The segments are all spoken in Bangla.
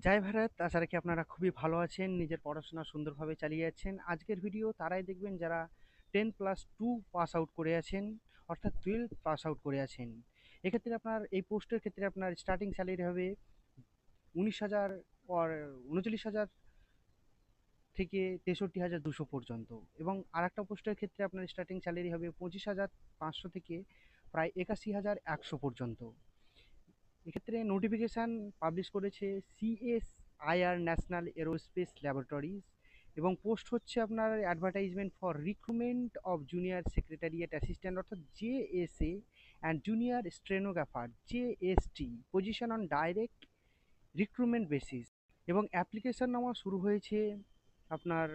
জয় ভারত। আশা রাখি আপনারা খুবই ভালো আছেন, নিজের পড়াশোনা সুন্দরভাবে চালিয়ে যাচ্ছেন। আজকের ভিডিও তারাই দেখবেন যারা 10+2 পাস আউট করে আছেন, অর্থাৎ 12 পাস আউট করে আছেন। এক্ষেত্রে আপনার এই পোস্টের ক্ষেত্রে আপনার স্টার্টিং স্যালারি হবে 19,000 আর 39,000 থেকে 63,200 পর্যন্ত, এবং আর একটা পোস্টের ক্ষেত্রে আপনার স্টার্টিং স্যালারি হবে 25,500 থেকে প্রায় 81,100 পর্যন্ত। এক্ষেত্রে নোটিফিকেশান পাবলিশ করেছে সিএসআইআর ন্যাশনাল এরোস্পেস ল্যাবরেটরিজ, এবং পোস্ট হচ্ছে আপনার advertisement for recruitment of junior secretariat assistant অর্থাৎ JSA and junior stenographer JST, position on direct recruitment basis. এবং অ্যাপ্লিকেশান নেওয়া শুরু হয়েছে আপনার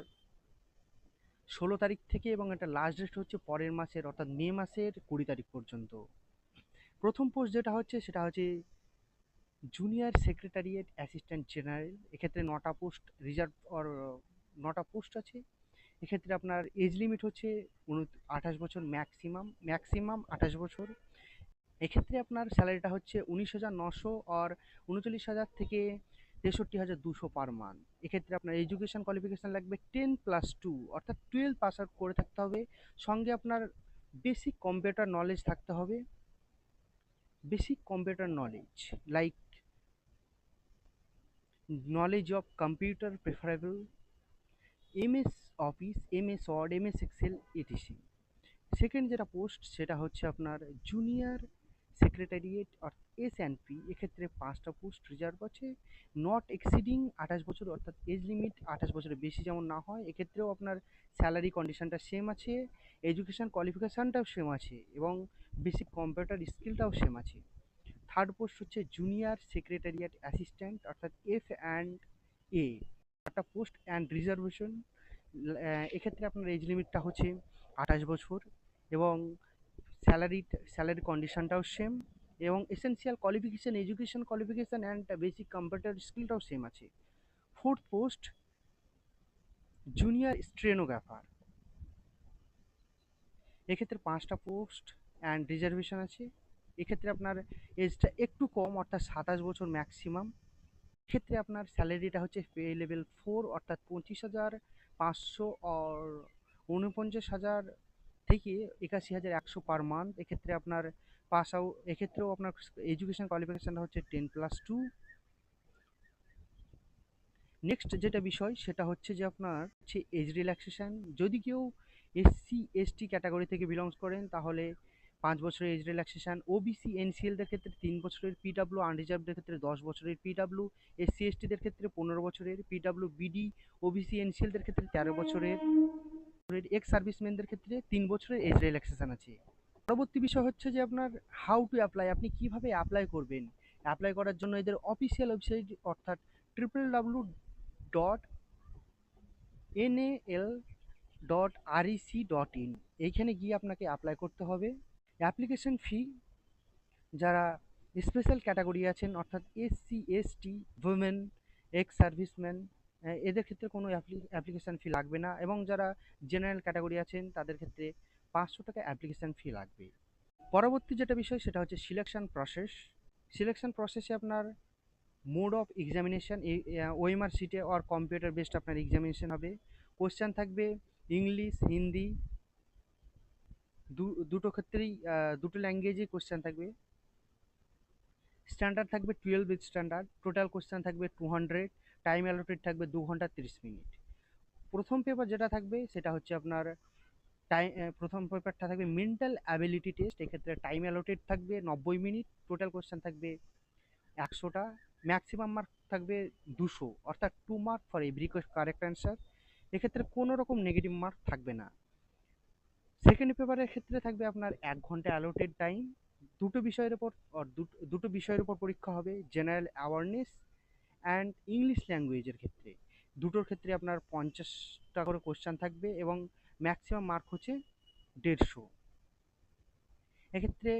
16 তারিখ থেকে, এবং এটা লাস্ট ডেট হচ্ছে পরের মাসের অর্থাৎ মে মাসের 20 তারিখ পর্যন্ত। প্রথম পোস্ট যেটা হচ্ছে সেটা হচ্ছে জুনিয়র সেক্রেটারিয়েট অ্যাসিস্ট্যান্ট জেনারেল। এক্ষেত্রে 9টা পোস্ট রিজার্ভ অর 9টা পোস্ট আছে। এক্ষেত্রে আপনার এজ লিমিট হচ্ছে 28 বছর, ম্যাক্সিমাম 28 বছর। এক্ষেত্রে আপনার স্যালারিটা হচ্ছে 19,900 আর 39,000 থেকে 63,200 পার মান্থ। এক্ষেত্রে আপনার এডুকেশন কোয়ালিফিকেশান লাগবে 10+2 অর্থাৎ 12 পাস আউট করে থাকতে হবে। সঙ্গে আপনার বেসিক কম্পিউটার নলেজ থাকতে হবে, basic computer knowledge like knowledge of computer preferable, MS office, MS word, MS Excel etc। Second যেটা পোস্ট সেটা হচ্ছে আপনার জুনিয়র সেক্রেটারিয়েট আর এস&পি। এক্ষেত্রে 5টা পোস্ট রিজার্ভ আছে, নট এক্সিডিং 28 বছর অর্থাৎ এজ লিমিট 28 বছরের বেশি যেমন না হয়। এক্ষেত্রেও আপনার স্যালারি কন্ডিশনটা সেম আছে, এডুকেশান কোয়ালিফিকেশানটাও সেম আছে, এবং বেসিক কম্পিউটার স্কিলটাও সেম আছে। থার্ড পোস্ট হচ্ছে জুনিয়র সেক্রেটারিয়েট অ্যাসিস্ট্যান্ট অর্থাৎ F&A, একটা পোস্ট অ্যান্ড রিজার্ভেশন। এক্ষেত্রে আপনার এজ লিমিটটা হচ্ছে 28 বছর, এবং স্যালারি কন্ডিশনটাও সেম, এবং essential qualification education qualification and basic computer স্কিলটাও সেম আছে। Fourth post junior stenographer. এক্ষেত্রে 5টা পোস্ট অ্যান্ড রিজার্ভেশন আছে। এক্ষেত্রে আপনার এজটা একটু কম অর্থাৎ 27 বছর ম্যাক্সিমাম। ক্ষেত্রে আপনার স্যালারিটা হচ্ছে পে লেভেল 4 অর্থাৎ 25,500 আর 49,000 থেকে 81,100 পার মান্থ। এক্ষেত্রে আপনার পাস আউট, এক্ষেত্রেও আপনার এডুকেশন কোয়ালিফিকেশানটা হচ্ছে 10+2। নেক্সট যেটা বিষয় সেটা হচ্ছে যে আপনার হচ্ছে এজ রিল্যাক্সেশন। যদি কেউ SC/ST ক্যাটাগরি থেকে বিলংস করেন তাহলে 5 বছরের এজ রিল্যাক্সেশন, ওবিসি এনসিএলদের ক্ষেত্রে 3 বছরের, পিডাব্লিউ আনরিজার্ভদের ক্ষেত্রে 10 বছরের পিডাব্লিউ, SC/STদের ক্ষেত্রে 15 বছরের পিডাব্লিউ, বিডি ওবিসি এনসিএলদের ক্ষেত্রে 13 বছরের, এক্স সার্ভিসম্যানদের ক্ষেত্রে 3 বছরের এজ রিল্যাক্সেশন আছে। পরবর্তী বিষয় হচ্ছে যে আপনার হাউ টু অ্যাপ্লাই, আপনি কিভাবে অ্যাপ্লাই করবেন। অ্যাপ্লাই করার জন্য এদের অফিসিয়াল ওয়েবসাইট অর্থাৎ www.nal.rec.in, এইখানে গিয়ে আপনাকে অ্যাপ্লাই করতে হবে। অ্যাপ্লিকেশন ফি, যারা স্পেশাল ক্যাটাগরি আছেন অর্থাৎ SC/ST, উইমেন, এক্স সার্ভিসম্যান, এদের ক্ষেত্রে কোনো অ্যাপ্লিকেশান ফি লাগবে না, এবং যারা জেনারেল ক্যাটাগরি আছেন তাদের ক্ষেত্রে 500 টাকা অ্যাপ্লিকেশান ফি লাগবে। পরবর্তী যেটা বিষয় সেটা হচ্ছে সিলেকশন প্রসেস। সিলেকশন প্রসেসে আপনার মোড অফ এক্সামিনেশান, ওএমআর সিটে আর কম্পিউটার বেসড আপনার এক্সামিনেশান হবে। কোশ্চেন থাকবে ইংলিশ, হিন্দি, দুটো ক্ষেত্রেই দুটো ল্যাঙ্গুয়েজে কোশ্চেন থাকবে। স্ট্যান্ডার্ড থাকবে 12 উইথ স্ট্যান্ডার্ড। টোটাল কোশ্চেন থাকবে 200। টাইম অ্যালোটেড থাকবে 2 ঘন্টা 30 মিনিট। প্রথম পেপার যেটা থাকবে সেটা হচ্ছে আপনার প্রথম পেপারটা থাকবে মেন্টাল অ্যাবিলিটি টেস্ট। এক্ষেত্রে টাইম অ্যালোটেড থাকবে 90 মিনিট। টোটাল কোশ্চেন থাকবে 100টা। ম্যাক্সিমাম মার্ক থাকবে 200 অর্থাৎ 2 mark for every correct answer. এক্ষেত্রে কোনো রকম নেগেটিভ মার্ক থাকবে না। সেকেন্ড পেপারের ক্ষেত্রে থাকবে আপনার 1 ঘন্টা অ্যালোটেড টাইম। দুটো বিষয়ের উপর পরীক্ষা হবে, জেনারেল অ্যাওয়ারনেস অ্যান্ড ইংলিশ ল্যাঙ্গুয়েজের ক্ষেত্রে। দুটোর ক্ষেত্রে আপনার 50টা করে কোশ্চেন থাকবে, এবং ম্যাক্সিমাম মার্ক হচ্ছে 150। এক্ষেত্রে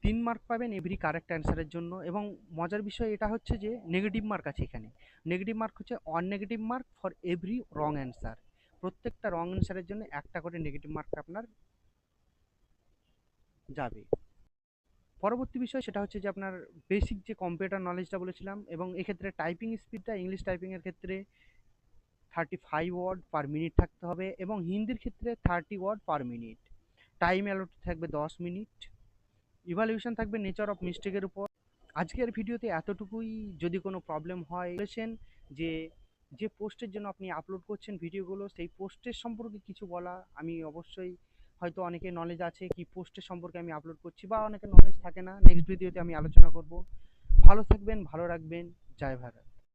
3 মার্ক পাবেন এভরি কারেক্ট অ্যান্সারের জন্য, এবং মজার বিষয় এটা হচ্ছে যে নেগেটিভ মার্ক আছে এখানে। নেগেটিভ মার্ক হচ্ছে negative mark for every wrong answer. প্রত্যেকটা রং অ্যান্সারের জন্য একটা করে নেগেটিভ মার্ক আপনার যাবে। পরবর্তী বিষয় সেটা হচ্ছে যে আপনার বেসিক যে কম্পিউটার নলেজটা বলেছিলাম, এবং এক্ষেত্রে টাইপিং স্পিডটা ইংলিশ টাইপিংয়ের ক্ষেত্রে 35 ওয়ার্ড পার মিনিট থাকতে হবে, এবং হিন্দির ক্ষেত্রে 30 word per minute. Time allot থাকবে 10 মিনিট। ইভালুয়েশন থাকবে নেচার অফ মিস্টেকের উপর। আজকের ভিডিওতে এতটুকুই। যদি কোনো প্রবলেম হয় বলেছেন যে যে পোস্টের জন্য আপনি আপলোড করছেন ভিডিওগুলো, সেই পোস্টের সম্পর্কে কিছু বলা। আমি অবশ্যই, হয়তো অনেকের নলেজ আছে কি পোস্টের সম্পর্কে আমি আপলোড করছি, বা অনেকের নলেজ থাকে না। নেক্সট ভিডিওতে আমি আলোচনা করব। ভালো থাকবেন, ভালো রাখবেন। জয় ভারত।